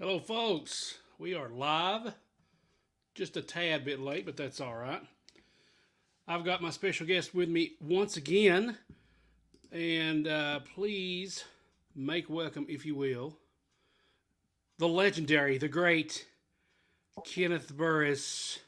Hello, folks. We are live. Just a tad bit late, but that's all right. I've got my special guest with me once again. And please make welcome, if you will, the legendary, the great Kenneth Burris.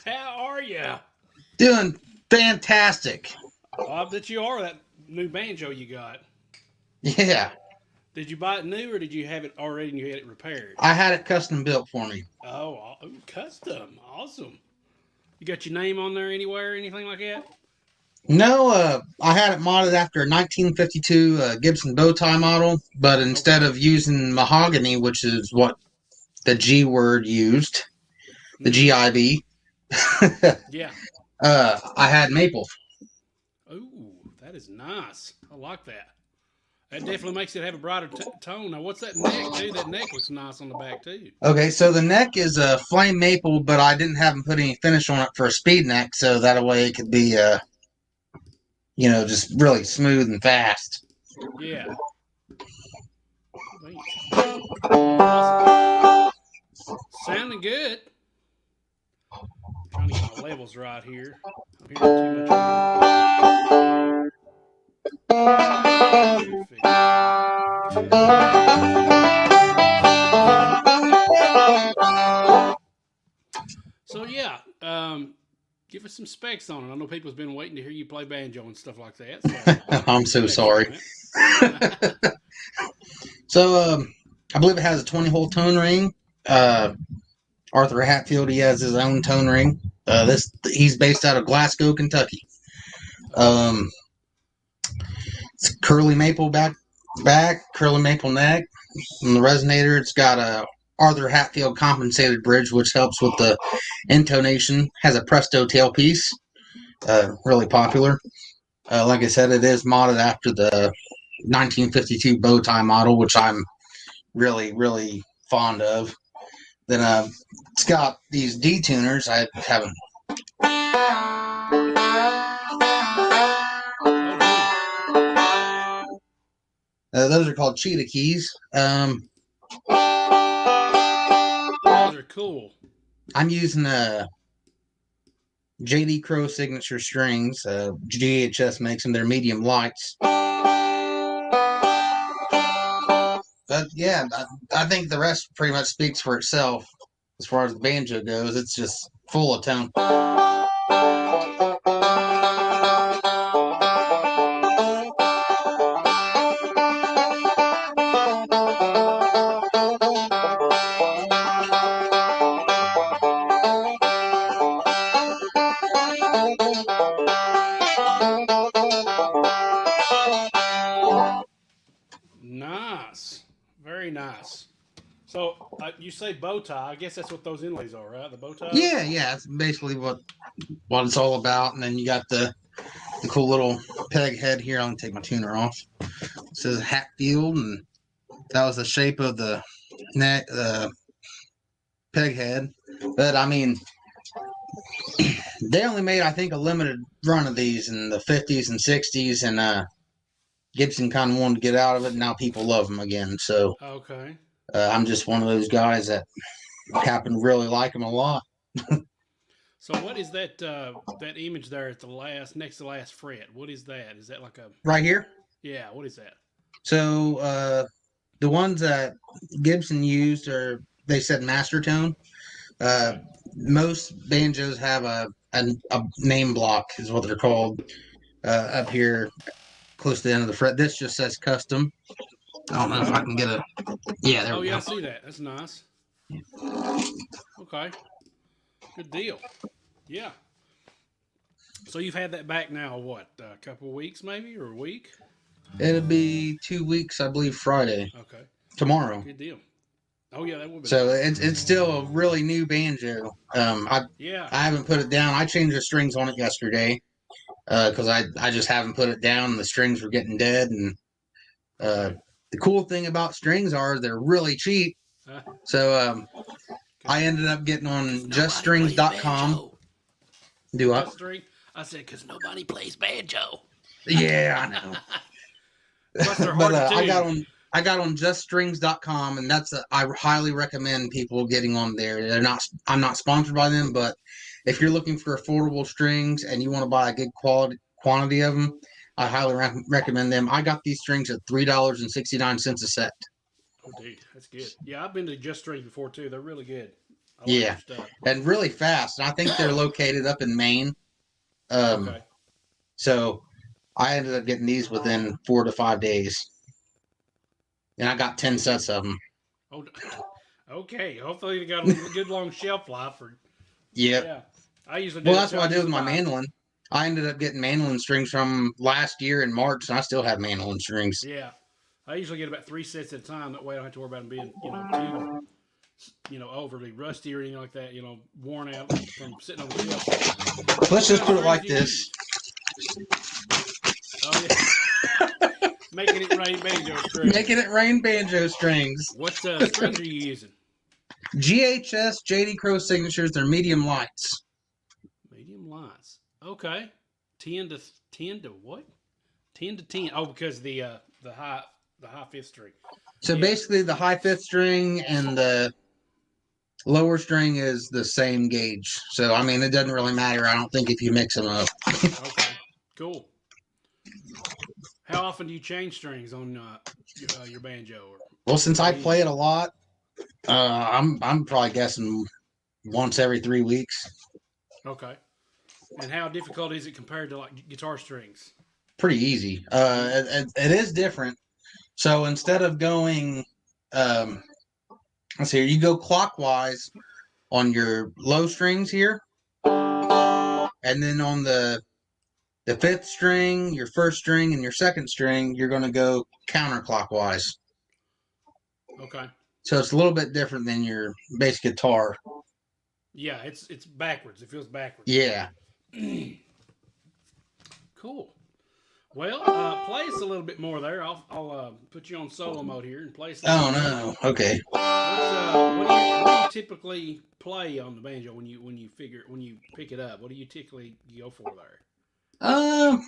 How are you? Doing fantastic. I bet you are, that new banjo you got. Yeah, Did you buy it new or did you have it already and you had it repaired? I had it custom built for me. Oh, custom. Awesome. You got your name on there anywhere or anything like that? No, I had it modded after a 1952 Gibson bow tie model, but instead Okay. of using mahogany, which is what the G word used, the Mm-hmm. GIV, Yeah. I had maple. Ooh, that is nice. I like that. That definitely makes it have a brighter tone. Now, what's that neck, too? That neck looks nice on the back, too. Okay, so the neck is a flame maple, but I didn't have them put any finish on it for a speed neck, so that way it could be, just really smooth and fast. Yeah. Sweet. Awesome. Sounding good. Trying to get my levels right here. I'm hearing too much. Should fix So yeah, give us some specs on it. I know people's been waiting to hear you play banjo and stuff like that. So give I'm us so specs sorry. on it. So, I believe it has a 20-hole tone ring. Arthur Hatfield, he has his own tone ring. He's based out of Glasgow, Kentucky. Okay. Um, it's curly maple back, curly maple neck. On the resonator, it's got a Arthur Hatfield compensated bridge, which helps with the intonation. Has a Presto tailpiece, really popular. Like I said, it is modded after the 1952 bow tie model, which I'm really, really fond of. Then it's got these detuners. I haven't. Those are called cheetah keys. Those are cool. I'm using JD Crow signature strings. GHS makes them. They're medium lights. But yeah, I think the rest pretty much speaks for itself as far as the banjo goes. It's just full of tone. Nice. Very nice. So you say bow tie. I guess that's what those inlays are, right? The bow ties? Yeah, it's basically what it's all about. And then you got the cool little peg head here. I'm gonna take my tuner off. It says Hatfield, and that was the shape of the neck, peg head. But I mean, they only made, I think, a limited run of these in the 50s and 60s, and Gibson kind of wanted to get out of it, and now people love them again. So Okay. I'm just one of those guys that happen to really like them a lot. So what is that image there at the last next to the last fret? What is that? Is that like a Right here. yeah? What is that? So the ones that Gibson used are, they said master tone. Uh, Okay. most banjos have a name block, is what they're called, up here close to the end of the fret. This just says custom. I don't know if I can get a. Yeah, there Oh we yeah, go. I see that. That's nice. Okay. Good deal. Yeah. So you've had that back now, what, a couple of weeks maybe, or a week? It'll be 2 weeks, I believe, Friday. Okay. Tomorrow. Good deal. Oh yeah, that would be. So it's still a really new banjo. Yeah. I haven't put it down. I changed the strings on it yesterday because I just haven't put it down. And the strings were getting dead. And Okay. the cool thing about strings are they're really cheap. So I ended up getting on juststrings.com. Do what? Just string. I said because nobody plays banjo. Yeah, I know. Plus they're But hard to tune. I got on juststrings.com, and I highly recommend people getting on there. I'm not sponsored by them, but if you're looking for affordable strings and you want to buy a good quantity of them, I highly recommend them. I got these strings at $3.69 a set. Oh, dude, that's good. Yeah, I've been to Just Strings before too. They're really good. I like Yeah, their stuff. and really fast. And I think they're located up in Maine. Okay. So I ended up getting these within 4 to 5 days, and I got 10 sets of them. Oh, okay. Hopefully they got a good long shelf life. Yep. Yeah. I usually do. Well, that's what I did with my mandolin. I ended up getting mandolin strings from last year in March, and I still have mandolin strings. Yeah. I usually get about 3 sets at a time. That way I don't have to worry about them being, too, overly rusty or anything like that. Worn out from sitting on the shelf. Let's just put it like this. Oh yeah. Making it rain banjo strings. Making it rain banjo strings. What strings are you using? GHS JD Crow signatures. They're medium lights. Medium lights. Okay. 10 to what? 10 to 10. Oh, because the high fifth string. So basically, the high fifth string and the lower string is the same gauge. So I mean, it doesn't really matter. I don't think if you mix them up. Okay. Cool. How often do you change strings on your banjo? Well, since I play it a lot, I'm probably guessing once every 3 weeks. Okay. And how difficult is it compared to like guitar strings? Pretty easy. It is different. So instead of going, let's see, you go clockwise on your low strings here, and then on the fifth string, your first string, and your second string, you're going to go counterclockwise. Okay. So it's a little bit different than your bass guitar. Yeah, it's backwards. It feels backwards. Yeah. Cool. Well, play us a little bit more there. I'll put you on solo mode here and play us. Oh no. Okay. What do you typically play on the banjo when you pick it up? What do you typically go for there? I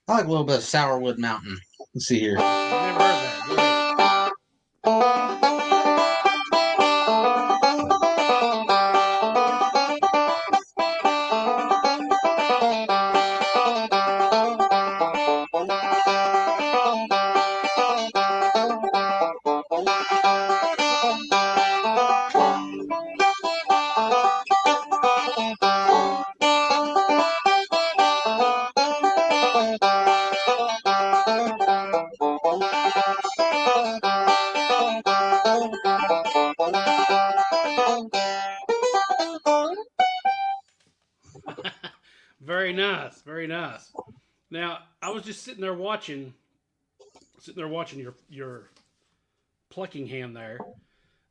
like a little bit of Sourwood Mountain. Let's see here. I've never heard that. Go ahead. Very nice, very nice. Now, I was just sitting there watching your plucking hand there,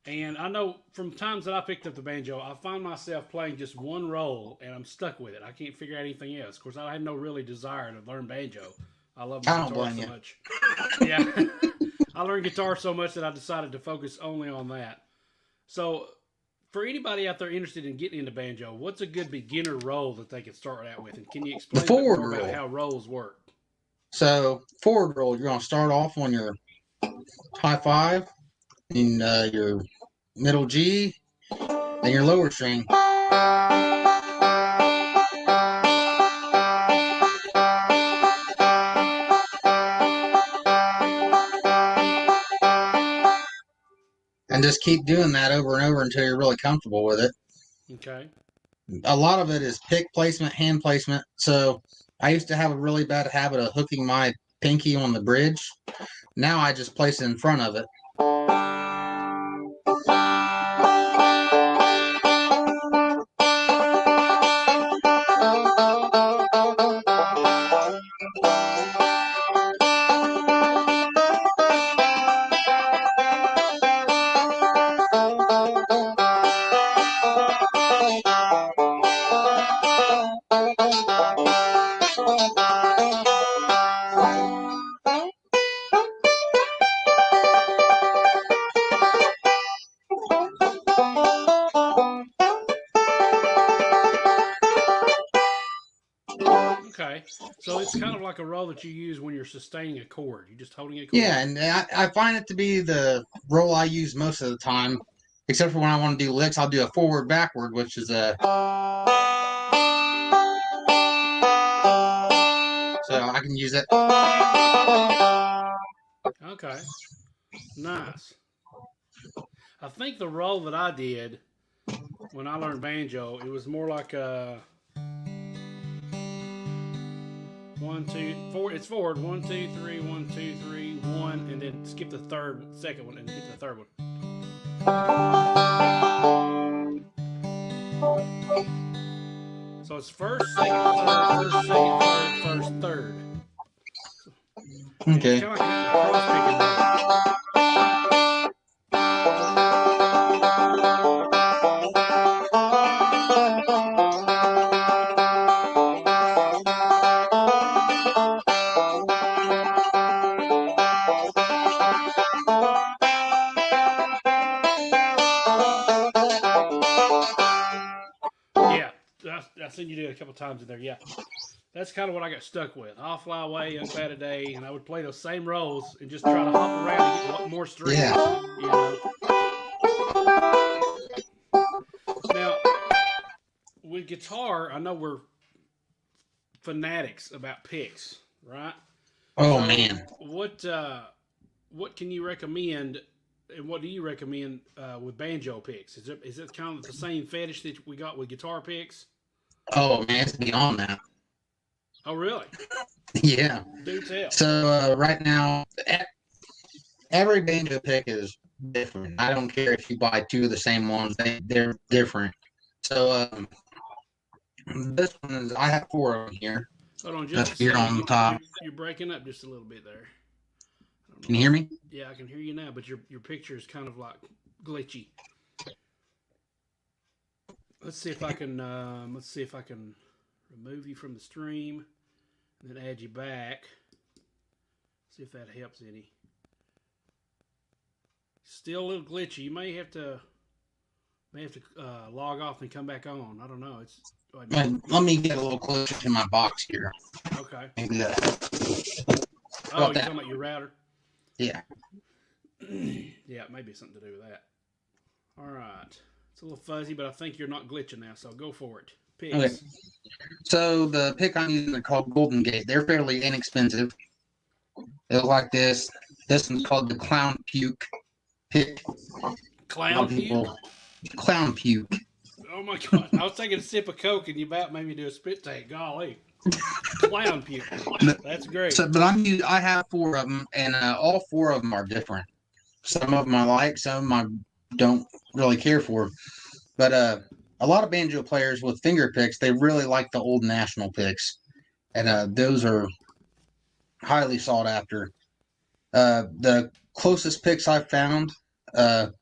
and I know from times that I picked up the banjo, I find myself playing just one roll, and I'm stuck with it. I can't figure out anything else. Of course, I had no really desire to learn banjo. I love my guitar so much. Yeah, I learned guitar so much that I decided to focus only on that. So, for anybody out there interested in getting into banjo, what's a good beginner roll that they could start out with? And can you explain more about how rolls work? So, forward roll, you're going to start off on your high five, in your middle G, and your lower string. And just keep doing that over and over until you're really comfortable with it. Okay. A lot of it is pick placement, hand placement. So I used to have a really bad habit of hooking my pinky on the bridge. Now I just place it in front of it. So it's kind of like a roll that you use when you're sustaining a chord. You're just holding a chord. Yeah, and I find it to be the roll I use most of the time, except for when I want to do licks. I'll do a forward backward, which is a. So I can use it. Okay. Nice. I think the roll that I did when I learned banjo, it was more like a 1, 2, 4. It's forward 1, 2, 3, 1, 2, 3, 1, and then skip the second one, and hit the third one. So it's first, second, third, first, second, third, first, third. Okay. It's kind of like a cross picking roll. Yeah, I've seen you do it a couple times in there. Yeah, that's kind of what I got stuck with. I'll fly away, young fat a day, and I would play those same rolls and just try to hop around and get more strings. Yeah. You know. Now, with guitar, I know we're fanatics about picks, right? Oh So man. What can you recommend, and what do you recommend with banjo picks? Is it kind of the same fetish that we got with guitar picks? Oh man, it's beyond that. Oh, really? Yeah. Do tell. So right now, every banjo pick is different. I don't care if you buy two of the same ones; they're different. So this one is. I have four of them here. Hold on just a Just here second. on the top. You're breaking up just a little bit there. Can you hear me? Yeah, I can hear you now, but your picture is kind of like glitchy. Let's see if I can remove you from the stream and then add you back. See if that helps any. Still a little glitchy. You may have to log off and come back on. I don't know. It's Let me get a little closer to my box here. okay. Maybe that. Oh, you're talking about your router? Yeah. Yeah, it may be something to do with that. All right. It's a little fuzzy, but I think you're not glitching now, so go for it. Picks. Okay. So the pick I'm using is called Golden Gate. They're fairly inexpensive. They look like this. This one's called the Clown Puke pick. Clown puke? Clown Puke. Oh my god. I was taking a sip of Coke and you about made me do a spit take. Golly. Clown puke. That's great. So, but I have four of them, and all four of them are different. Some of them I like, some I don't really care for. But a lot of banjo players with finger picks, they really like the old National picks, and those are highly sought after. The closest picks I've found to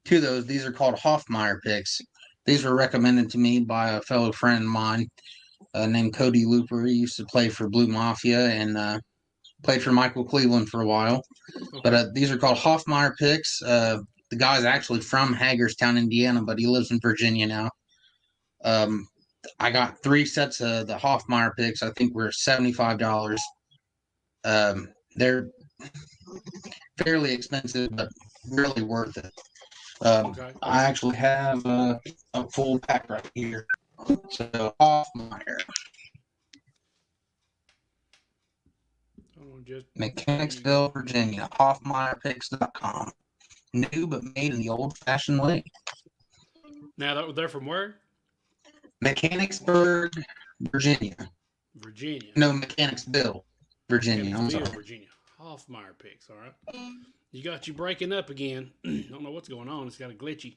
those, these are called Hoffmeyer picks. These were recommended to me by a fellow friend of mine named Cody Looper. He used to play for Blue Mafia and played for Michael Cleveland for a while. Okay. But these are called Hoffmeyer picks. The guy's actually from Hagerstown, Indiana, but he lives in Virginia now. I got 3 sets of the Hoffmeyer picks. I think were $75. They're fairly expensive, but really worth it. Okay. I actually have a full pack right here. So Hoffmeyer. Mechanicsville, Virginia. HoffmeyerPicks.com. New but made in the old-fashioned way. Now they're from where? Mechanicsburg, Virginia. Virginia. No, Mechanicsville, Virginia. I'm sorry. Virginia. Hoffmeyer picks. All right. You got you breaking up again. Don't know what's going on. It's got a glitchy.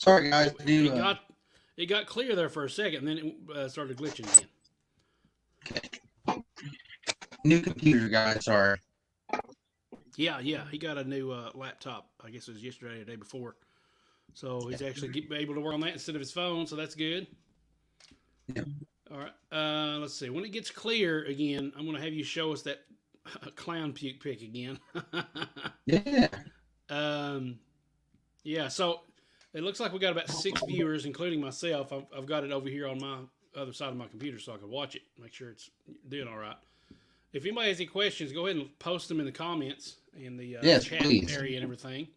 Sorry, guys. It got clear there for a second, and then it started glitching again. Okay. New computer, guys. Sorry. Yeah. He got a new laptop. I guess it was yesterday or the day before. So he's actually able to work on that instead of his phone. So that's good. Yeah. All right. Let's see. When it gets clear again, I'm going to have you show us that clown puke pick again. Yeah. Yeah. So It looks like we got about 6 viewers, including myself. I've got it over here on my other side of my computer so I can watch it, make sure it's doing all right. If anybody has any questions, go ahead and post them in the comments in the yes, chat please. area and everything.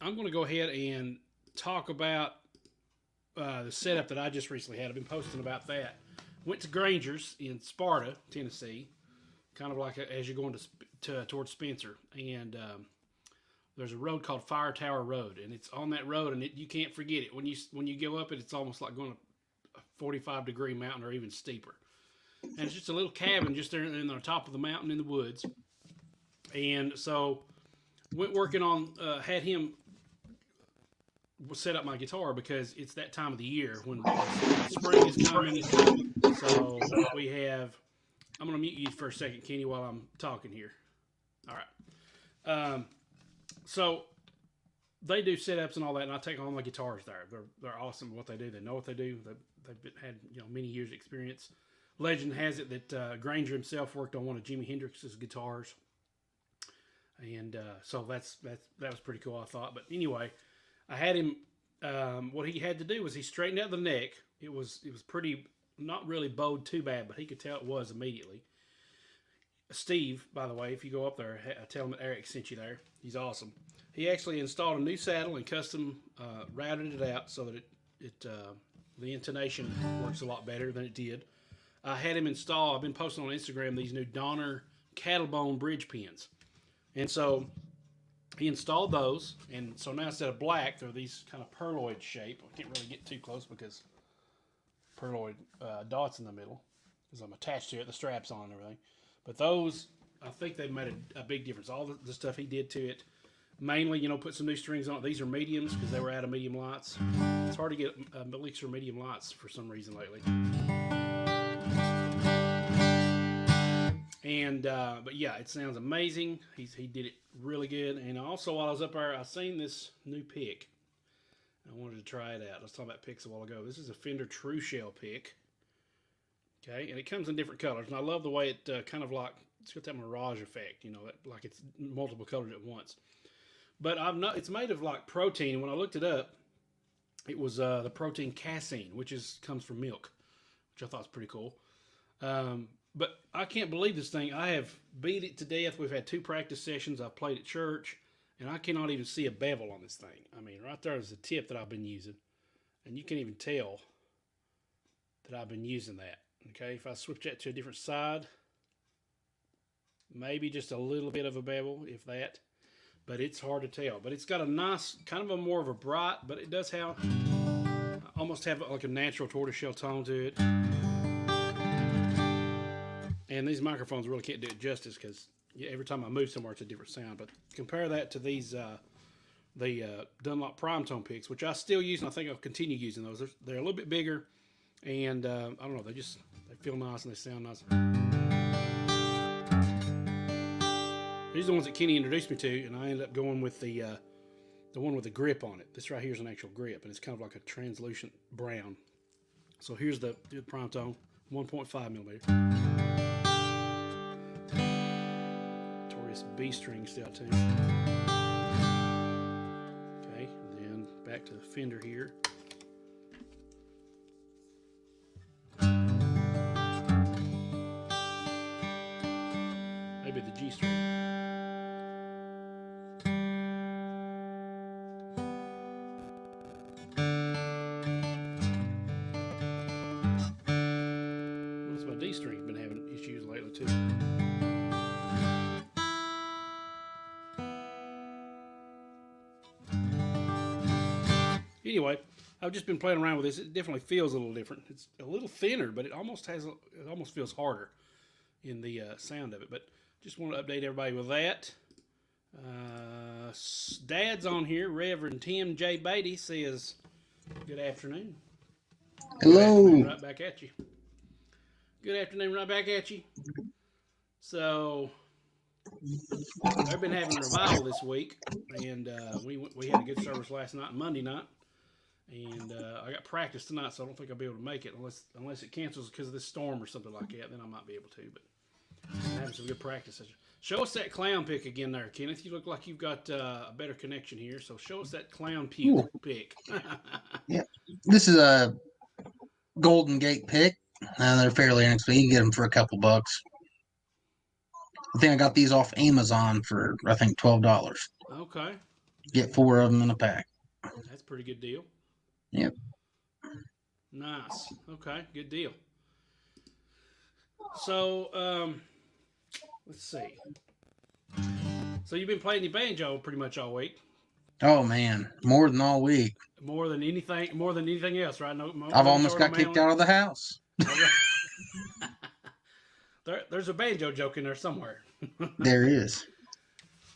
I'm going to go ahead and talk about the setup that I just recently had. I've been posting about that. Went to Granger's in Sparta, Tennessee, kind of like as you're going towards Spencer, and there's a road called Fire Tower Road, and it's on that road, and you can't forget it. When you go up it, it's almost like going up a 45-degree mountain or even steeper. And it's just a little cabin just there in the top of the mountain in the woods. And so went working on, had him set up my guitar because it's that time of the year when spring is coming. So we have, I'm going to mute you for a second, Kenny, while I'm talking here. All right. So they do setups and all that, and I take all my guitars there. They're awesome at what they do. They know what they do. They've had many years' experience. Legend has it that Granger himself worked on one of Jimi Hendrix's guitars, and so that was pretty cool, I thought. But anyway, I had him. What he had to do was he straightened out the neck. It was pretty, not really bowed too bad, but he could tell it was immediately. Steve, by the way, if you go up there, tell him that Eric sent you there. He's awesome. He actually installed a new saddle and custom routed it out so that the intonation works a lot better than it did. I had him install, I've been posting on Instagram, these new Donner Cattlebone bridge pins. And so he installed those, and so now instead of black, they're these kind of pearloid shape. I can't really get too close because pearloid dots in the middle, because I'm attached to it, the strap's on and everything. But those, I think they've made a big difference. All the stuff he did to it, mainly, put some new strings on it. These are mediums because they were out of medium lights. It's hard to get elixir medium lights for some reason lately. And but yeah, it sounds amazing. He did it really good. And also while I was up there, I seen this new pick. I wanted to try it out. I was talking about picks a while ago. This is a Fender True Shell pick. Okay, and it comes in different colors. And I love the way it kind of like, it's got that mirage effect, like it's multiple colors at once. But it's made of like protein. And when I looked it up, it was the protein casein, which comes from milk, which I thought was pretty cool. But I can't believe this thing. I have beat it to death. We've had 2 practice sessions. I've played at church, and I cannot even see a bevel on this thing. I mean, right there is the tip that I've been using, and you can even tell that I've been using that. Okay, if I switch that to a different side, maybe just a little bit of a bevel, if that, but it's hard to tell. But it's got a nice, kind of more of a bright, but it does have, almost have like a natural tortoiseshell tone to it. And these microphones really can't do it justice because every time I move somewhere, it's a different sound. But compare that to these, the Dunlop Primetone picks, which I still use, and I think I'll continue using those. They're a little bit bigger, and I don't know, they feel nice and they sound nice. These are the ones that Kenny introduced me to, and I ended up going with the one with the grip on it. This right here is an actual grip, and it's kind of like a translucent brown. So here's the Primetone, 1.5 millimeter. B string style tune. Okay, and then back to the Fender here. Maybe the G string. What's my D string? Been having issues lately too. Anyway, I've just been playing around with this. It definitely feels a little different. It's a little thinner, but it almost feels harder in the sound of it. But just want to update everybody with that. Dad's on here. Reverend Tim J. Beatty says, "Good afternoon." Hello. Good afternoon, right back at you. Good afternoon, right back at you. So they've been having revival this week, and we had a good service last night, Monday night. And I got practice tonight, so I don't think I'll be able to make it unless it cancels because of this storm or something like that. Then I might be able to. But and having some good practice. Show us that clown pick again there, Kenneth. You look like you've got a better connection here, so show us that clown pick. Yeah, this is a Golden Gate pick. They're fairly inexpensive. You can get them for a couple bucks. I think I got these off Amazon for, I think, $12. Okay. Get 4 of them in a pack. That's a pretty good deal. Yep. Nice. Okay, good deal. So, let's see. So you've been playing the banjo pretty much all week. Oh man, more than all week. More than anything else, right? No, I've almost got kicked out of the house. There's a banjo joke in there somewhere. There is.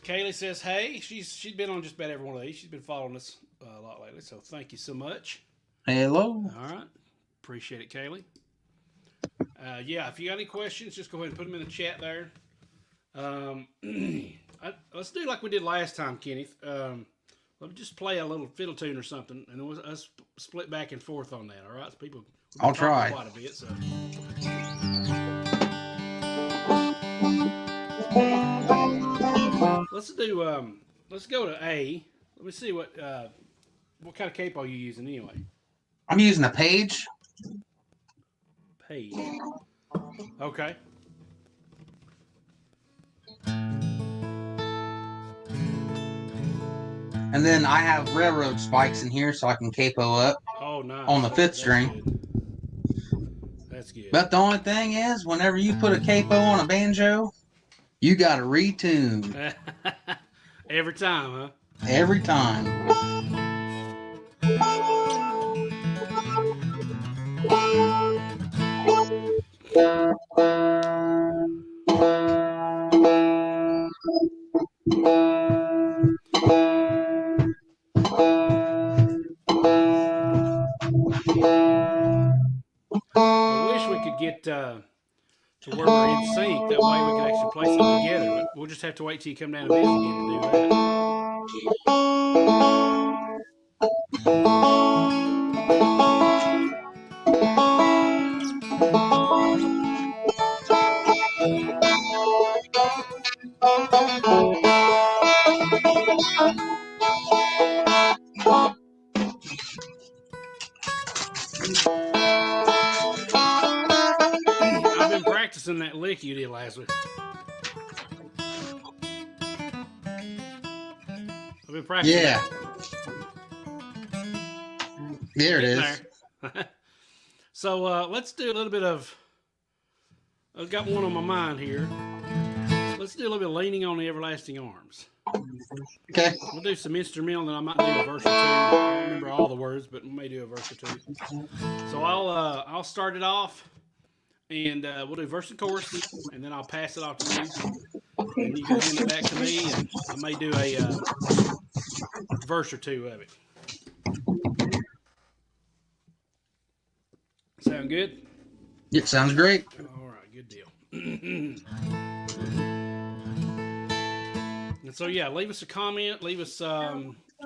Kaylee says, "Hey, she's been on just about every one of these. She's been following us a lot lately, so thank you so much." Hello. All right, appreciate it, Kaylee. Yeah, if you got any questions, just go ahead and put them in the chat there. Let's do like we did last time, Kenneth. Let me just play a little fiddle tune or something, and we'll split back and forth on that. All right, so people. I'll try. Quite a bit, so. Let's do. Let's go to A. Let me see what kind of capo you using anyway. I'm using a Page. Page. Okay. And then I have railroad spikes in here so I can capo up. Oh, nice. On the 5th string. Good. That's good. But the only thing is, whenever you put a capo on a banjo, you got to retune. Every time, huh? Every time. I wish we could get to where we're in sync. That way we could actually play something together. But we'll just have to wait till you come down to visit again to do I've been practicing that lick you did last week. I've been practicing. Yeah. There it is. There. So let's do a little bit of. I've got one on my mind here. Let's do a little bit of Leaning on the Everlasting Arms. Okay. We'll do some instrumental, and then I might do a verse or two. I don't remember all the words, but we may do a verse or two. So I'll start it off, and we'll do verse and chorus, and then I'll pass it off to you, and you can hand it back to me, and I may do a verse or two of it. Sound good? It sounds great. All right, good deal. And so, yeah, leave us a comment. Leave us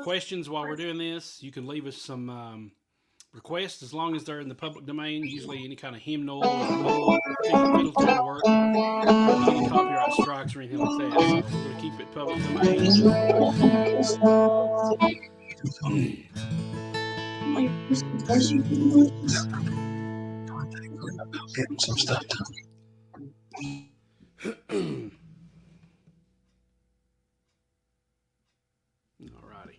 questions while we're doing this. You can leave us some requests as long as they're in the public domain. Usually any kind of hymnal or fiddle tune work. Any copyright strikes or anything like that. So we're going to keep it public domain. Getting some stuff done. Alrighty.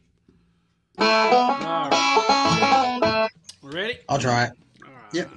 All right. We ready? I'll try it. All right. Yep.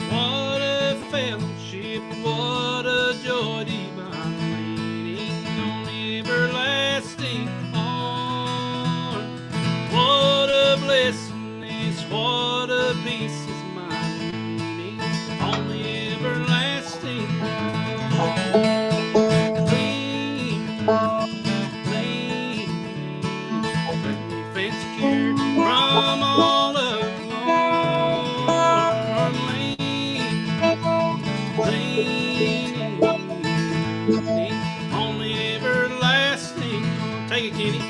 What a fellowship, what a joy divine, leaning on the everlasting arm. What a blessing is, what a peace is mine, leaning on the everlasting arm. Lean, safe and secure from all alarm. Leaning on the everlasting. Take it, Kenny.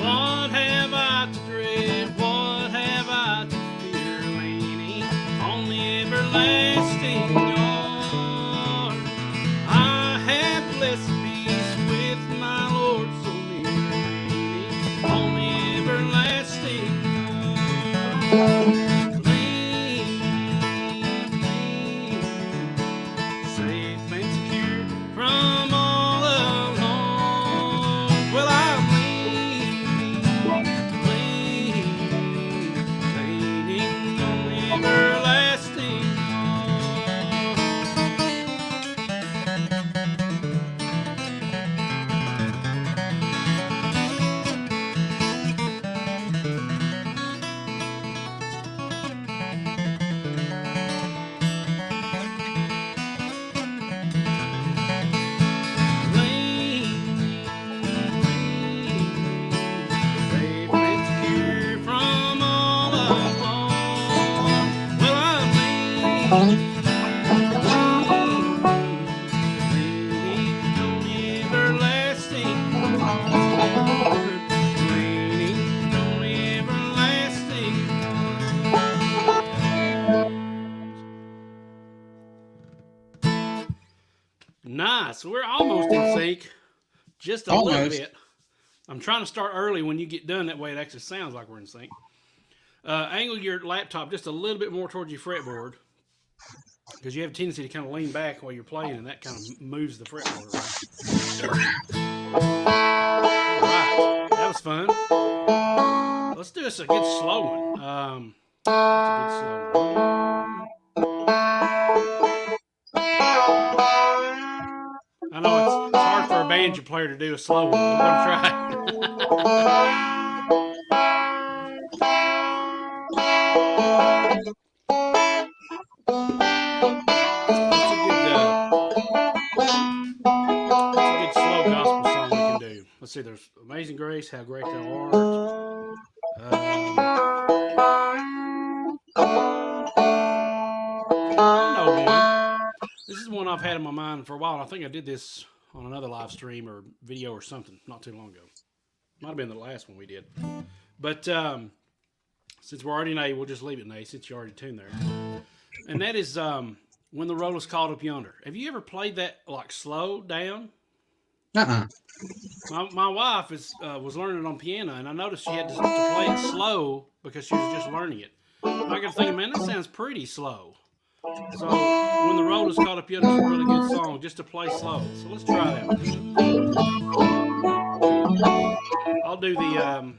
What have I to dread? What have I to fear? Leaning on the everlasting arm. I have blessed peace with my Lord so near. Leaning on the everlasting arm. Lean, safe and secure from all alarm. Well, I'm leaning on the everlasting arm. Safe and secure from all alarm. Well, I'm leaning on the everlasting arm. Leaning on the everlasting arm. Nice. We're almost in sync. Just a little Almost. bit. I'm trying to start early when you get done. That way it actually sounds like we're in sync. Angle your laptop just a little bit more towards your fretboard because you have a tendency to kind of lean back while you're playing, and that kind of moves the fretboard around. All right. That was fun. Let's do this a good slow one. What's a good slow one? I know it's hard for a banjo player to do a slow one. We're going to try. What's a good slow gospel song we can do? Let's see. There's Amazing Grace, How Great Thou Art. I know one. This is one I've had in my mind for a while. I think I did this on another live stream or video or something not too long ago. Might have been the last one we did. But since we're already in A, we'll just leave it in A since you already tuned there. And that is When the Roll is Called Up Yonder. Have you ever played that like slow down? Uh-uh. My wife was learning it on piano, and I noticed she had to play it slow because she was just learning it. And I got thinking, man, that sounds pretty slow. So When the Roll is Called Up Yonder is a really good song just to play slow. So let's try that one. I'll do the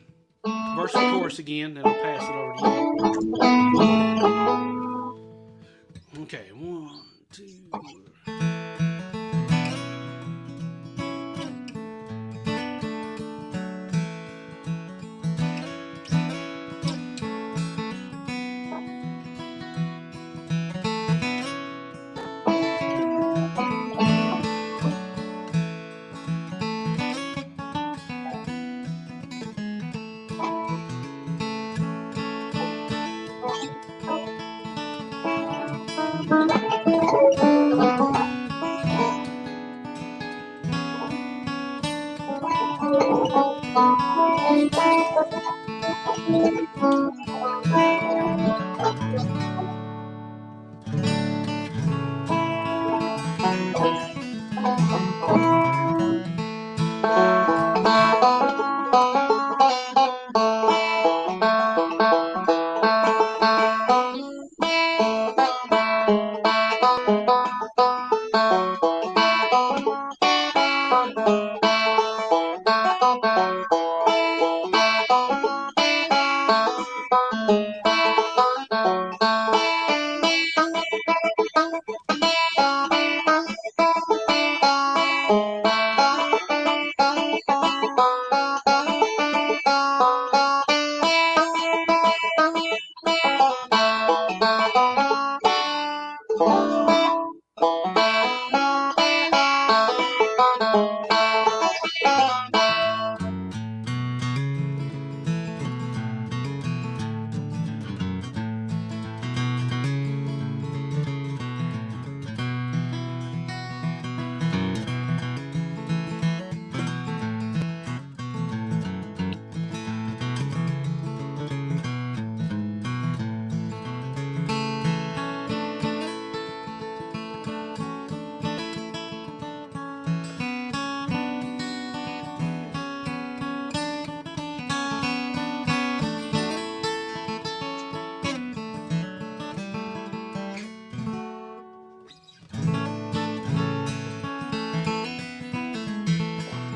verse and chorus again, and I'll pass it over to you. Okay, 1, 2.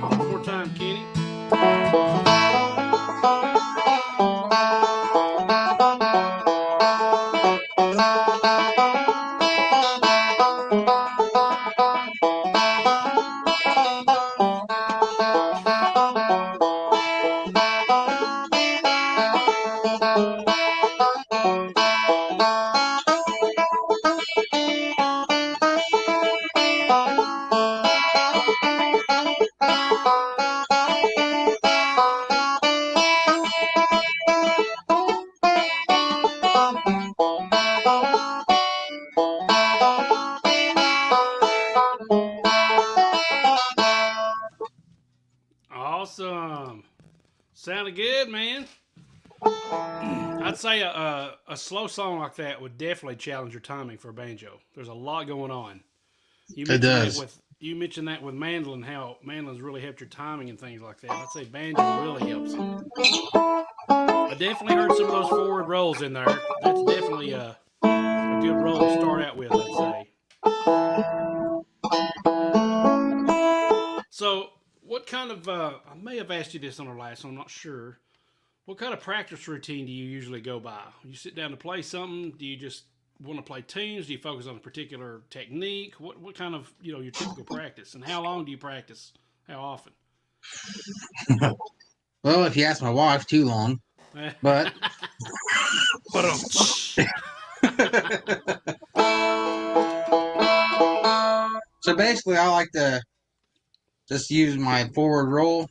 One more time, Kenny. Awesome. Sounded good, man. I'd say a slow song like that would definitely challenge your timing for a banjo. There's a lot going on. You It mentioned that does. with mandolin, how mandolins really helped your timing and things like that. I'd say banjo really helps it. I definitely heard some of those forward rolls in there. That's definitely a good roll to start out with, I'd say. So, what kind of I may have asked you this on our last one, I'm not sure. What kind of practice routine do you usually go by? You sit down to play something? Do you just want to play tunes? Do you focus on a particular technique? What kind of your typical practice? And how long do you practice? How often? Well, if you ask my wife, too long. But But so basically, I like to just use my forward roll.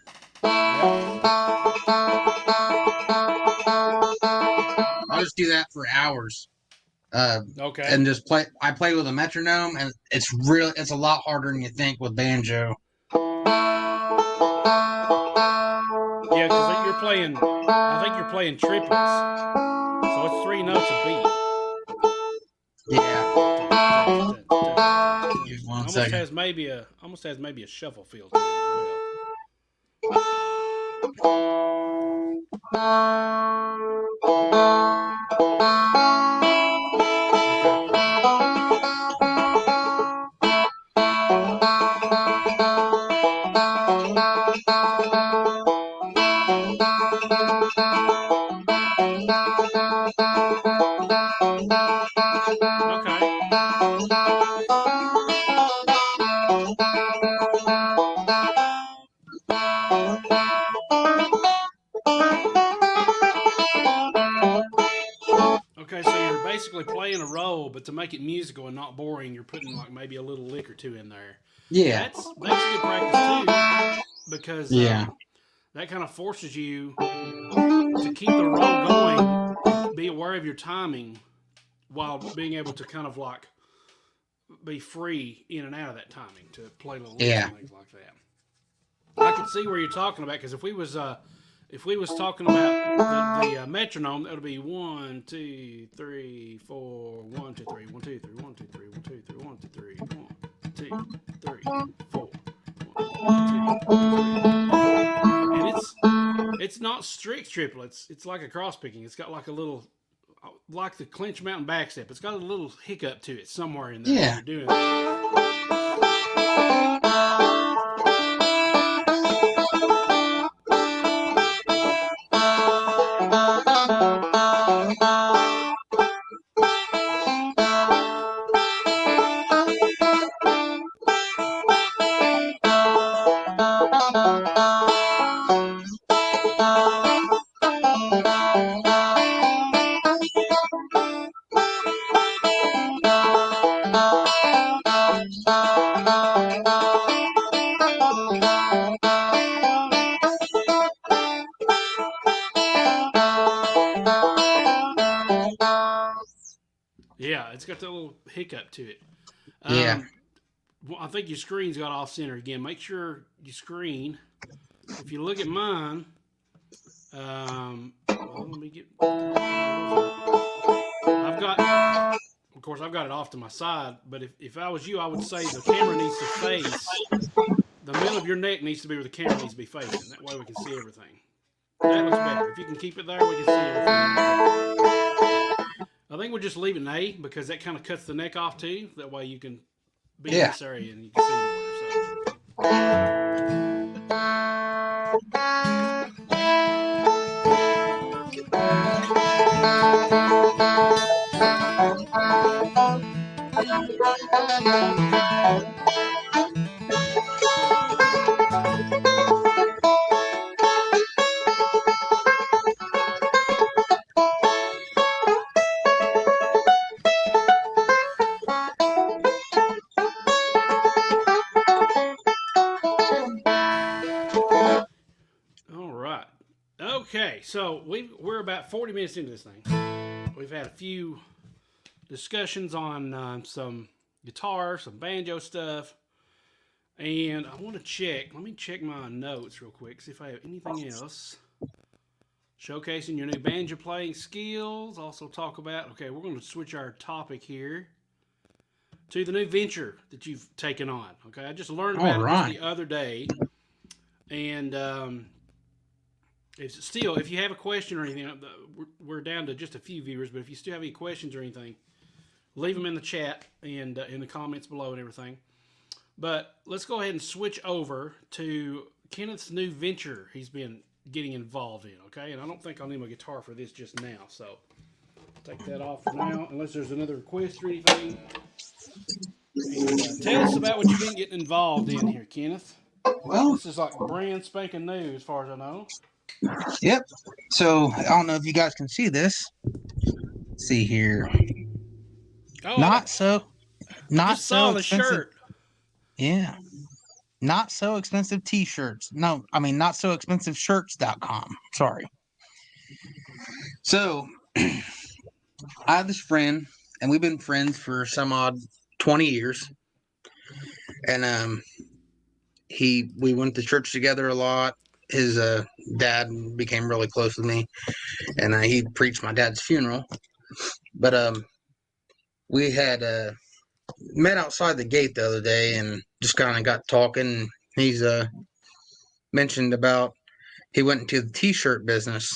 I'll just do that for hours. Okay. And just play. I play with a metronome, and it's a lot harder than you think with banjo. Yeah, because you're playing. I think you're playing triplets, so it's 3 notes a beat. Yeah. It Just one almost second. has maybe a shuffle feel to it as well. Okay. Okay, so you're basically playing a role, but to make it musical and not boring, you're putting like maybe a little lick or two in there. Yeah. That's good practice too, because Yeah. that kind of forces you to keep the role going and be aware of your timing while being able to kind of like be free in and out of that timing to play little licks Yeah. and things like that. I could see where you're talking about because If we was talking about the metronome, that would be 1, 2, 3, 4, 1, 2, 3, 1, 2, 3, 1, 2, 3, 1, 2, 3, 1, 2, 3, 1, 2, 3, 4, 1, 2, 3, 4. And it's not strict triplets. It's like a cross picking. It's got like a little, like the clinch mountain backstep. It's got a little hiccup to it somewhere in there. Yeah. When you're doing it. Yeah, it's got that little hiccup to it. Yeah. Well, I think your screen's got off center again. Make sure your screen. If you look at mine, well, let me get. I've got, of course, I've got it off to my side. But if I was you, I would say the camera needs to face. The middle of your neck needs to be where the camera needs to be facing. That way we can see everything. That looks better. If you can keep it there, we can see everything. I think we'll just leave it an A because that kind of cuts the neck off too. That way you can be in this area and you can see more. All right. Okay, so we're about 40 minutes into this thing. We've had a few discussions on some guitar, some banjo stuff, and I want to check. Let me check my notes real quick, see if I have anything else. Showcasing your new banjo playing skills. Also talk about, okay, we're going to switch our topic here to the new venture that you've taken on. Okay, I just learned about it just the other day, and if you have a question or anything, we're down to just a few viewers, but if you still have any questions or anything, leave them in the chat and in the comments below and everything. But let's go ahead and switch over to Kenneth's new venture he's been getting involved in, okay? And I don't think I'll need my guitar for this just now, so take that off for now, unless there's another request or anything. And, tell us about what you've been getting involved in here, Kenneth. Well, this is like brand spanking new as far as I know. Yep. So I don't know if you guys can see this. Let's see here. Oh, Not so expensive. Shirt. Yeah. Not so expensive T-shirts. No, I mean not so expensive shirts.com. Sorry. So I have this friend, and we've been friends for some odd 20 years. And we went to church together a lot. His dad became really close with me, and he preached my dad's funeral. But we had met outside the gate the other day and just kind of got talking. He's mentioned about he went into the T-shirt business,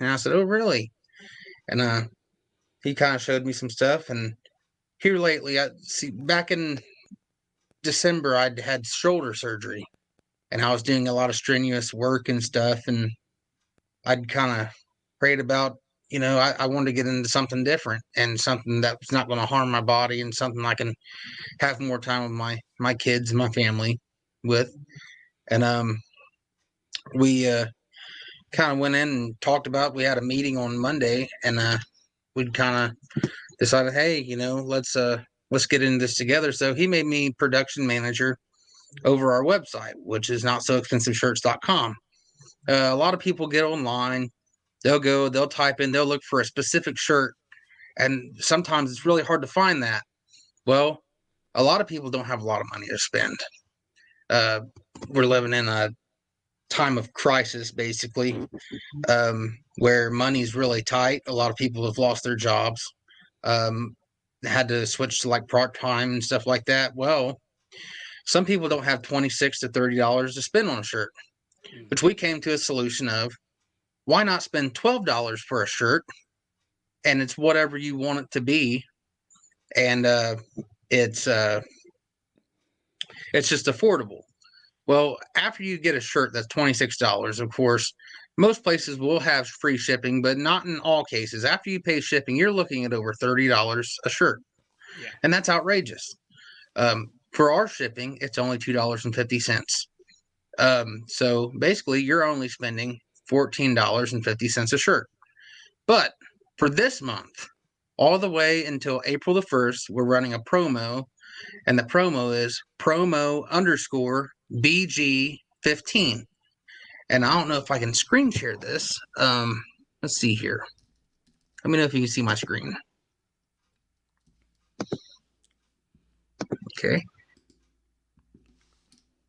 and I said, "Oh, really?" And he kind of showed me some stuff. And here lately, back in December, I'd had shoulder surgery, and I was doing a lot of strenuous work and stuff, and I'd kind of prayed about, I wanted to get into something different and something that's not going to harm my body and something I can have more time with my kids and my family with. And we kind of went in and talked about, we had a meeting on Monday, and we'd kind of decided, hey, let's get into this together. So he made me production manager over our website, which is notsoexpensiveshirts.com. A lot of people get online, they'll type in, they'll look for a specific shirt, and sometimes it's really hard to find that. Well, a lot of people don't have a lot of money to spend. We're living in a time of crisis, basically, where money's really tight. A lot of people have lost their jobs, had to switch to like part-time and stuff like that. Well, some people don't have $26 to $30 to spend on a shirt, which we came to a solution of, why not spend $12 for a shirt, and it's whatever you want it to be, and it's just affordable. Well, after you get a shirt that's $26, of course, most places will have free shipping, but not in all cases. After you pay shipping, you're looking at over $30 a shirt. Yeah. And that's outrageous. For our shipping, it's only $2.50. So basically, you're only spending $14.50 a shirt. But for this month, all the way until April the 1st, we're running a promo, and the promo is promo_BG15. And I don't know if I can screen share this. Let's see here. Let me know if you can see my screen. Okay.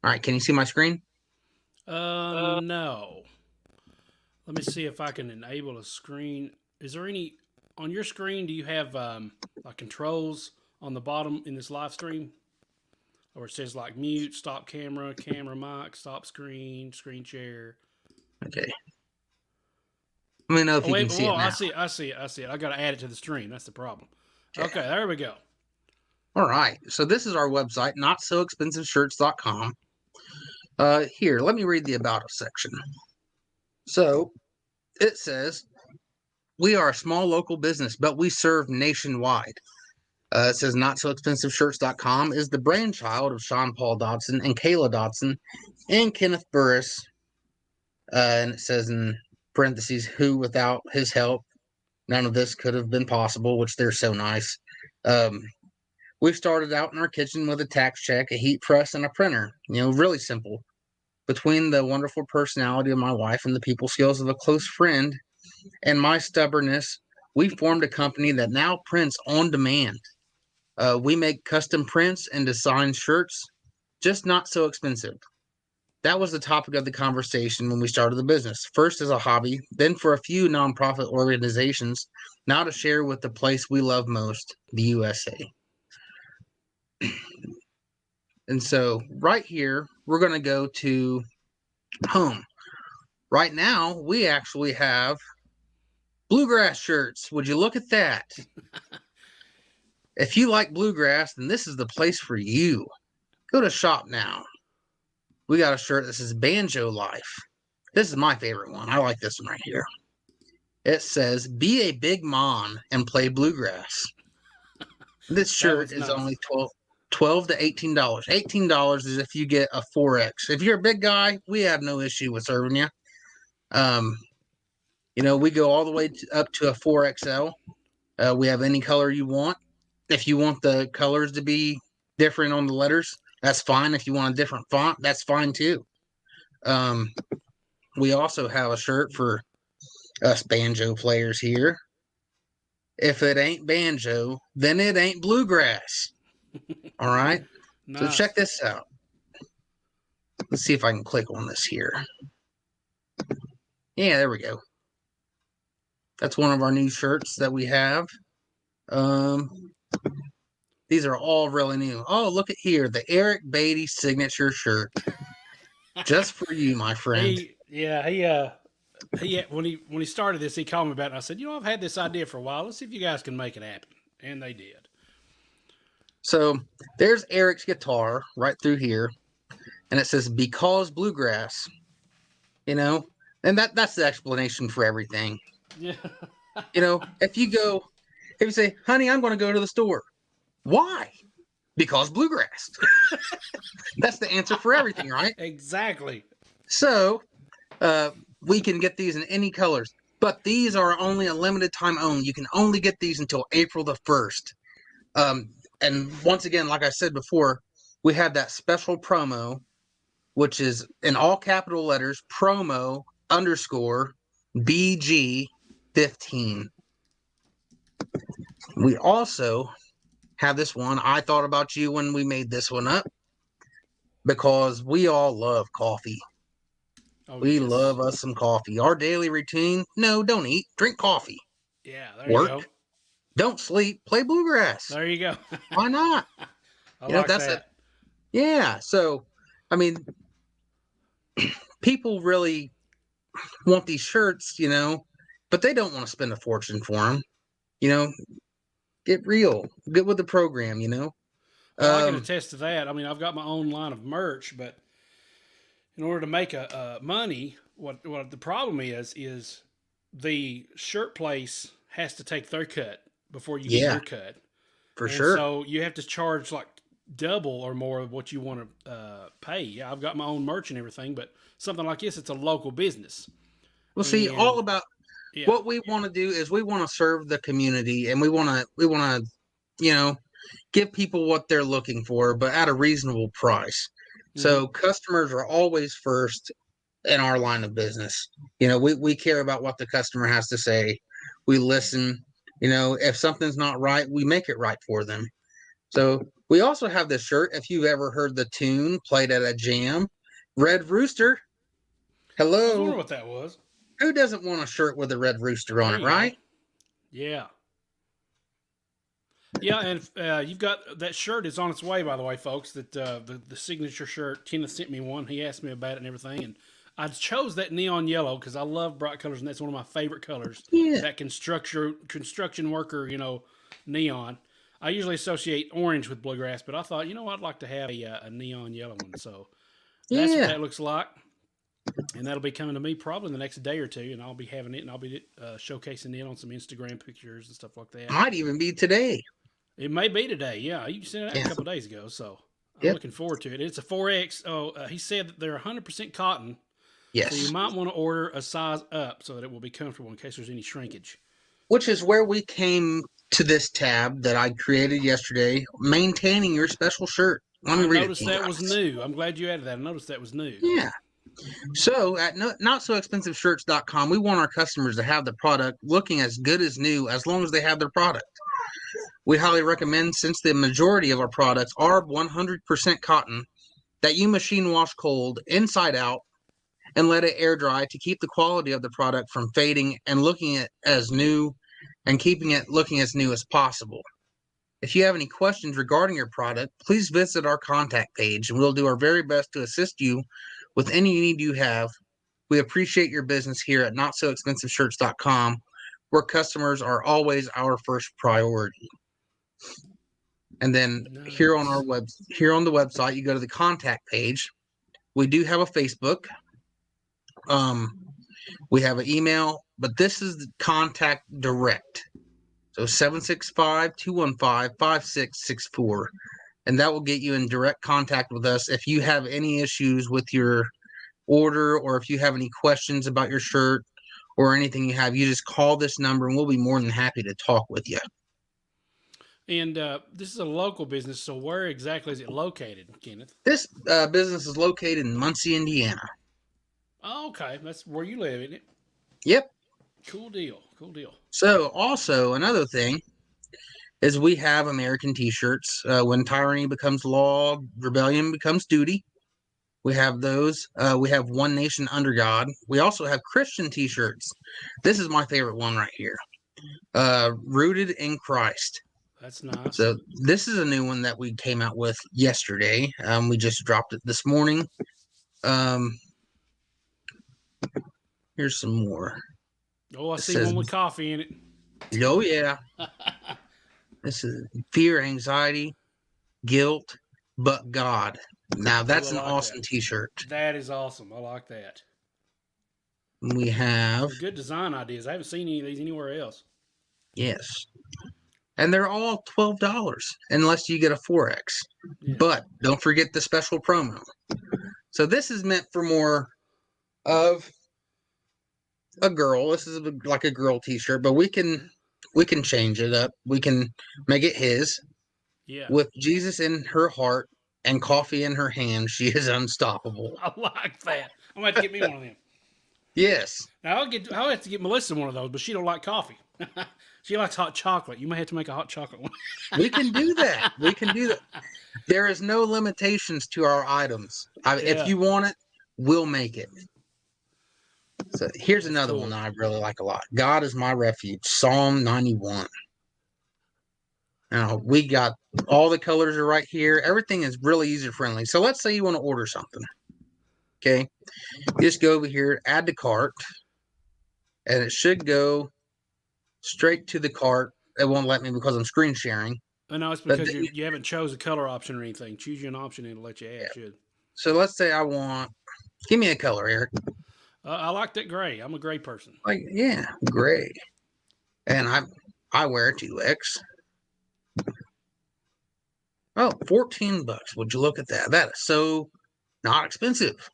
All right, can you see my screen? No. Let me see if I can enable a screen. Is there any on your screen? Do you have like controls on the bottom in this live stream, or it says like mute, stop camera, camera mic, stop screen, screen share? Okay. Let me know if you can see it now. I see it. I got to add it to the stream. That's the problem. Okay, there we go. All right. So this is our website, notsoexpensiveshirts.com. Here, let me read the About Us section. So it says, we are a small local business, but we serve nationwide. It says notsoexpensiveshirts.com is the brainchild of Sean Paul Dodson and Kayla Dodson and Kenneth Burris. And it says in parentheses, who without his help, none of this could have been possible, which they're so nice. We started out in our kitchen with a tax check, a heat press, and a printer. Really simple. Between the wonderful personality of my wife and the people skills of a close friend and my stubbornness, we formed a company that now prints on demand. We make custom prints and design shirts, just not so expensive. That was the topic of the conversation when we started the business. First as a hobby, then for a few nonprofit organizations, now to share with the place we love most, the USA. And so right here, we're going to go to home. Right now, we actually have Bluegrass Shirts. Would you look at that? If you like bluegrass, then this is the place for you. Go to shop now. We got a shirt that says Banjo Life. This is my favorite one. I like this one right here. It says, be a big mon and play bluegrass. This shirt is only $12 to $18. $18 is if you get a 4X. If you're a big guy, we have no issue with serving you. We go all the way up to a 4XL. We have any color you want. If you want the colors to be different on the letters, that's fine. If you want a different font, that's fine too. We also have a shirt for us banjo players here. If it ain't banjo, then it ain't bluegrass. All right. Nice. So check this out. Let's see if I can click on this here. Yeah, there we go. That's one of our new shirts that we have. These are all really new. Oh, look at here. The Eric Beatty signature shirt. Just for you, my friend. When he started this, he called me about it, and I said, I've had this idea for a while. Let's see if you guys can make it happen. And they did. So there's Eric's guitar right through here. And it says, because bluegrass. And that's the explanation for everything. Yeah. If you say, honey, I'm going to go to the store. Why? Because bluegrass. That's the answer for everything, right? Exactly. So we can get these in any colors, but these are only a limited time only. You can only get these until April the 1st. And once again, like I said before, we have that special promo, which is in all capital letters, promo_BG15. We also have this one. I thought about you when we made this one up because we all love coffee. Oh, We yes. love us some coffee. Our daily routine: no, don't eat, drink coffee. Yeah, there you Work, go. don't sleep, play bluegrass. There you go. Why not? I You know, like that's a that. yeah. So, I mean, people really want these shirts, but they don't want to spend a fortune for them. You know, get real, get with the program. Well, I can Um, attest to that. I mean, I've got my own line of merch, but in order to make money, what the problem is the shirt place has to take their cut before you get yeah, your cut, for and sure. so you have to charge like double or more of what you want to pay. Yeah, I've got my own merch and everything, but something like this, it's a local business, Well, see, all and about yeah, what we want to do is we want to serve the community, and we want to, you know, give people what they're looking for, but at a reasonable price. mm-hmm. So customers are always first in our line of business. We care about what the customer has to say. We listen. If something's not right, we make it right for them. So we also have this shirt. If you've ever heard the tune played at a jam, Red Rooster. I was Hello. wondering what that was. Who doesn't want a shirt with a red rooster on There it, you go. right? Yeah. Yeah, and you've got that shirt is on its way, by the way, folks. That the signature shirt. Kenneth sent me one. He asked me about it and everything, and I chose that neon yellow because I love bright colors, and that's one of my favorite colors. Yeah. That construction worker, neon. I usually associate orange with bluegrass, but I thought, I'd like to have a neon yellow one. So that's what Yeah. that looks like, and that'll be coming to me probably in the next day or two, and I'll be having it, and I'll be showcasing it on some Instagram pictures and stuff like that. Might even be today. It may be today. Yeah, you sent it out Yeah. a couple of days ago, so I'm Yep. looking forward to it. It's a 4X. Oh, he said that they're 100% cotton, so you Yes. might want to order a size up so that it will be comfortable in case there's any shrinkage. Which is where we came to this tab that I created yesterday, maintaining your special shirt. Let me I read it to noticed you that was guys. new. I'm glad you added that. I noticed that was new. Yeah. So at NotSoExpensiveShirts.com, we want our customers to have the product looking as good as new as long as they have their product. We highly recommend, since the majority of our products are 100% cotton, that you machine wash cold, inside out, and let it air dry to keep the quality of the product from fading and looking it as new and keeping it looking as new as possible. If you have any questions regarding your product, please visit our contact page and we'll do our very best to assist you with any need you have. We appreciate your business here at NotSoExpensiveShirts.com, where customers are always our first priority. And then here on Nice. the website, you go to the contact page. We do have a Facebook. We have an email, but this is the contact direct. So 765-215-5664. And that will get you in direct contact with us if you have any issues with your order, or if you have any questions about your shirt or anything you have. You just call this number and we'll be more than happy to talk with you. And this is a local business, so where exactly is it located, Kenneth? This business is located in Muncie, Indiana. Oh, okay. That's where you live, isn't it? Yep. Cool deal. Cool deal. So also another thing is we have American T-shirts. When tyranny becomes law, rebellion becomes duty. We have those. We have One Nation Under God. We also have Christian T-shirts. This is my favorite one right here. Rooted in Christ. That's nice. So this is a new one that we came out with yesterday. We just dropped it this morning. Here's some more. Oh, I It see says, one with coffee in it. oh yeah. This is fear, anxiety, guilt, but God. Now that's Ooh, an I like awesome that. T-shirt. That is awesome. I like that. We have, Some good design ideas. I haven't seen any of these anywhere else. yes, and they're all $12 unless you get a 4X. Yeah. But don't forget the special promo. So this is meant for more of a girl. This is like a girl T-shirt, but we can change it up. We can make it his. Yeah. With Jesus in her heart and coffee in her hand, she is unstoppable. I like that. I'm gonna have to get me one of them. Yes. Now I'll have to get Melissa one of those, but she don't like coffee. She likes hot chocolate. You may have to make a hot chocolate one. We can do that. We can do that. There is no limitations to our items. If Yeah. you want it, we'll make it. So here's That's another cool. one that I really like a lot. God is my refuge, Psalm 91. Now we got all the colors are right here. Everything is really user friendly. So let's say you want to order something. Okay, just go over here, add to cart, and it should go straight to the cart. It won't let me because I'm screen sharing. I know it's because you haven't chose a color option or anything. Choose you an option and it'll let you add. Yeah. Should. So let's say I want. Give me a color, Eric. I like that gray. I'm a gray person. Like yeah, gray. And I wear 2X. Oh, $14. Would you look at that? That is so not expensive.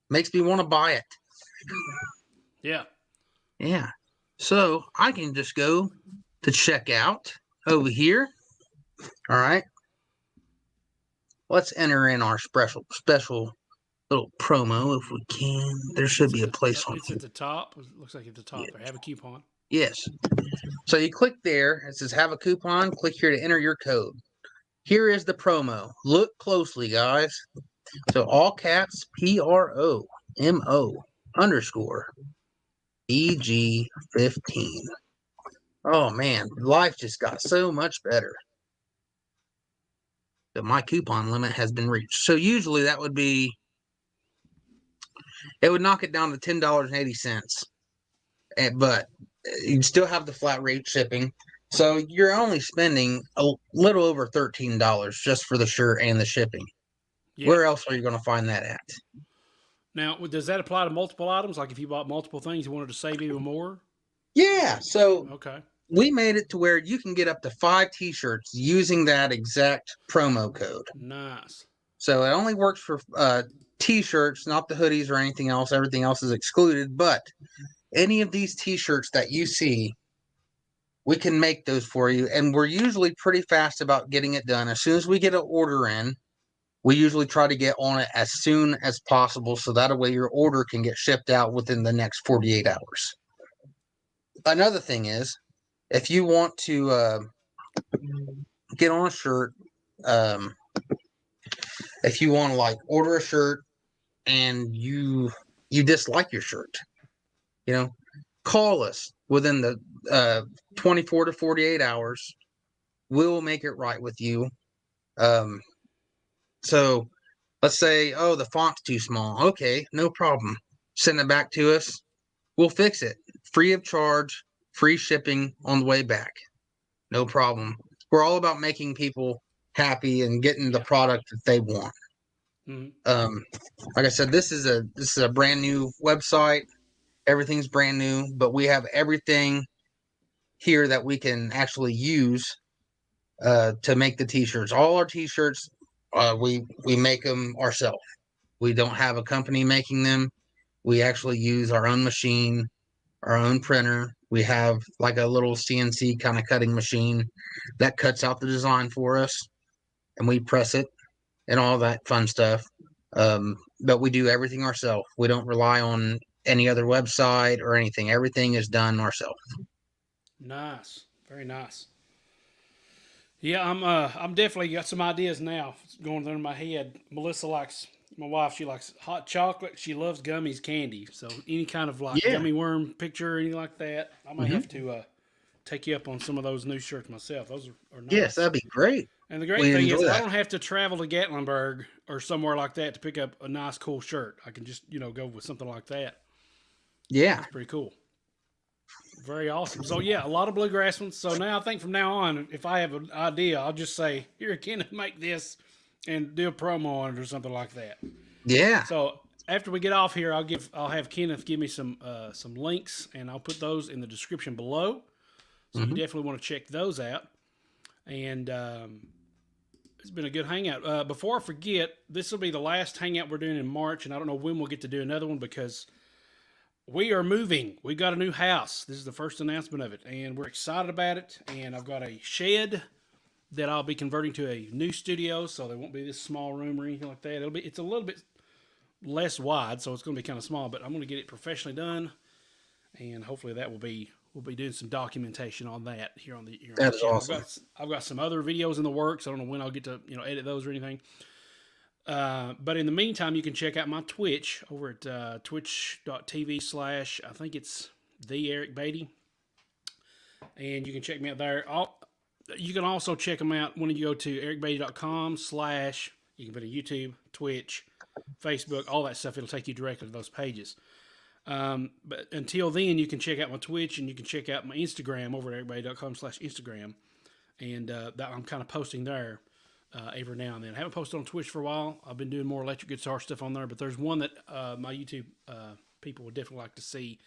Makes me want to buy it. Yeah. Yeah. So I can just go to checkout over here. All right. Let's enter in our special little promo if we can. There should be a place on It's at the top. It looks like at the top. Yeah. Have a coupon. Yes. So you click there. It says have a coupon. Click here to enter your code. Here is the promo. Look closely, guys. So all caps PROMO _ EG15. Oh man, life just got so much better. But my coupon limit has been reached. So usually that would be, it would knock it down to $10.80. But you'd still have the flat rate shipping. So you're only spending a little over $13 just for the shirt and the shipping. Yeah. Where else are you going to find that at? Now, does that apply to multiple items? Like if you bought multiple things, you wanted to save even more? Yeah. So okay, we made it to where you can get up to 5 T-shirts using that exact promo code. Nice. So it only works for T-shirts, not the hoodies or anything else. Everything else is excluded. But any of these T-shirts that you see, we can make those for you. And we're usually pretty fast about getting it done. As soon as we get an order in, we usually try to get on it as soon as possible. So that way your order can get shipped out within the next 48 hours. Another thing is, if you want to get on a shirt, if you want to like order a shirt and you dislike your shirt, call us within the 24 to 48 hours. We'll make it right with you. So let's say, oh, the font's too small. Okay, no problem. Send it back to us. We'll fix it. Free of charge, free shipping on the way back. No problem. We're all about making people happy and getting the product that they want. Mm-hmm. Like I said, this is a brand new website. Everything's brand new, but we have everything here that we can actually use to make the T-shirts. All our T-shirts, we make them ourselves. We don't have a company making them. We actually use our own machine, our own printer. We have like a little CNC kind of cutting machine that cuts out the design for us, and we press it and all that fun stuff. But we do everything ourselves. We don't rely on any other website or anything. Everything is done ourselves. Nice. Very nice. Yeah, I'm definitely got some ideas now going through my head. Melissa likes, my wife, she likes hot chocolate. She loves gummies, candy. So any kind of like gummy worm picture or anything like that, I might have to take you up on some of those new shirts myself. Those are nice. Yes, that'd be great. And the great thing is I don't have to travel to Gatlinburg or somewhere like that to pick up a nice, cool shirt. I can just, go with something like that. Yeah. That's pretty cool. Very awesome. So, yeah, a lot of bluegrass ones. So now I think from now on, if I have an idea, I'll just say, here, Kenneth, make this and do a promo on it or something like that. Yeah. So after we get off here, I'll have Kenneth give me some links, and I'll put those in the description below. So you definitely want to check those out. And it's been a good hangout. Before I forget, this will be the last hangout we're doing in March, and I don't know when we'll get to do another one because we are moving. We got a new house. This is the first announcement of it, and we're excited about it. And I've got a shed that I'll be converting to a new studio, so there won't be this small room or anything like that. It's a little bit less wide, so it's going to be kind of small, but I'm going to get it professionally done, and hopefully that will be. We'll be doing some documentation on that here on the. That's awesome. I've got some other videos in the works. I don't know when I'll get to edit those or anything. But in the meantime, you can check out my Twitch over at twitch.tv/ I think it's the Eric Beatty. And you can check me out there. You can also check them out when you go to ericbeatty.com/ you can put in YouTube, Twitch, Facebook, all that stuff. It'll take you directly to those pages. But until then, you can check out my Twitch and you can check out my Instagram over at ericbeatty.com/Instagram. And I'm kind of posting there every now and then. I haven't posted on Twitch for a while. I've been doing more electric guitar stuff on there, but there's one that my YouTube people would definitely like to see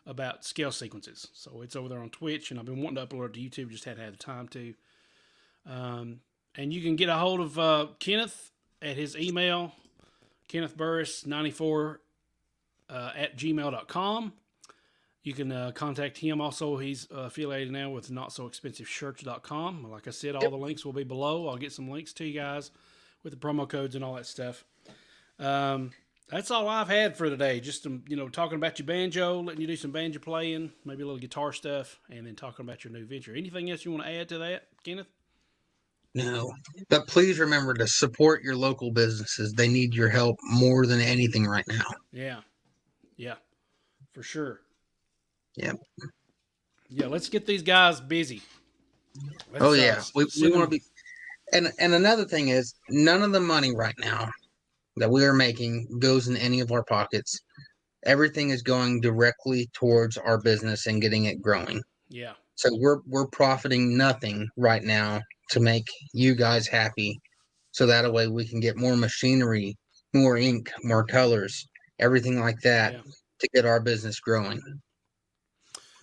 about scale sequences. So it's over there on Twitch, and I've been wanting to upload it to YouTube, just hadn't had the time to. And you can get a hold of Kenneth at his email, KennethBurris94 at gmail.com. You can contact him also. He's affiliated now with NotSoExpensiveShirts.com. Like I said, all the links will be below. I'll get some links to you guys with the promo codes and all that stuff. That's all I've had for today. Just talking about your banjo, letting you do some banjo playing, maybe a little guitar stuff, and then talking about your new venture. Anything else you want to add to that, Kenneth? No. But please remember to support your local businesses. They need your help more than anything right now. Yeah, for sure. Yep. Yeah, let's get these guys busy. We want to be. And another thing is, none of the money right now that we are making goes in any of our pockets. Everything is going directly towards our business and getting it growing. Yeah. So we're profiting nothing right now to make you guys happy. So that way we can get more machinery, more ink, more colors, everything like that to get our business growing.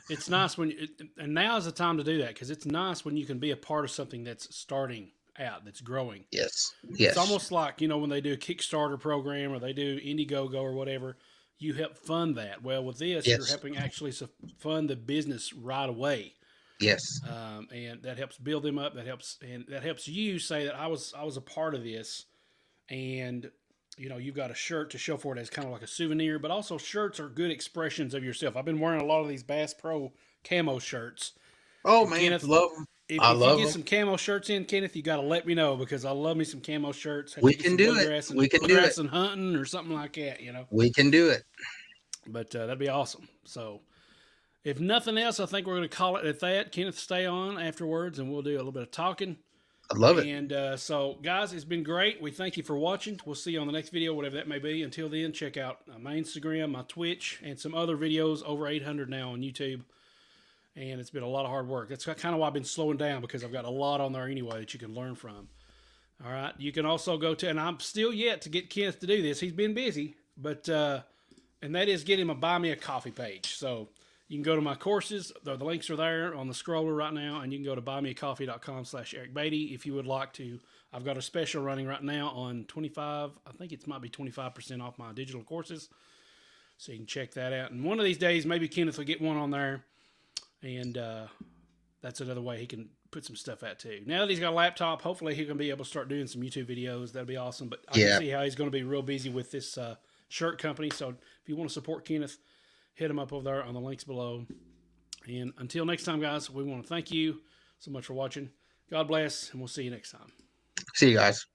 It's nice and now is the time to do that, because it's nice when you can be a part of something that's starting out, that's growing. Yes. It's almost like, when they do a Kickstarter program or they do Indiegogo or whatever, you help fund that. Well, with this, you're helping actually fund the business right away. Yes. And that helps build them up. That helps you say that I was a part of this, and you've got a shirt to show for it as kind of like a souvenir. But also, shirts are good expressions of yourself. I've been wearing a lot of these Bass Pro camo shirts. Oh man, Kenneth, love them. If you get some camo shirts in, Kenneth, you got to let me know, because I love me some camo shirts. We can do it. We can do it. And hunting or something like that, We can do it. But that'd be awesome. So, if nothing else, I think we're going to call it at that. Kenneth, stay on afterwards, and we'll do a little bit of talking. I love it. And so, guys, it's been great. We thank you for watching. We'll see you on the next video, whatever that may be. Until then, check out my Instagram, my Twitch, and some other videos, over 800 now on YouTube. And it's been a lot of hard work. That's kind of why I've been slowing down, because I've got a lot on there anyway that you can learn from. All right. You can also go to, and I'm still yet to get Kenneth to do this. He's been busy, but, and that is get him a Buy Me a Coffee page. So you can go to my courses. The links are there on the scroller right now, and you can go to buymeacoffee.com/Eric Beatty if you would like to. I've got a special running right now on 25, I think it might be 25% off my digital courses. So you can check that out. And one of these days, maybe Kenneth will get one on there. And that's another way he can put some stuff out too. Now that he's got a laptop, hopefully he can be able to start doing some YouTube videos. That'll be awesome. But I can see how he's going to be real busy with this shirt company. So if you want to support Kenneth, hit him up over there on the links below. And until next time, guys, we want to thank you so much for watching. God bless, and we'll see you next time. See you guys.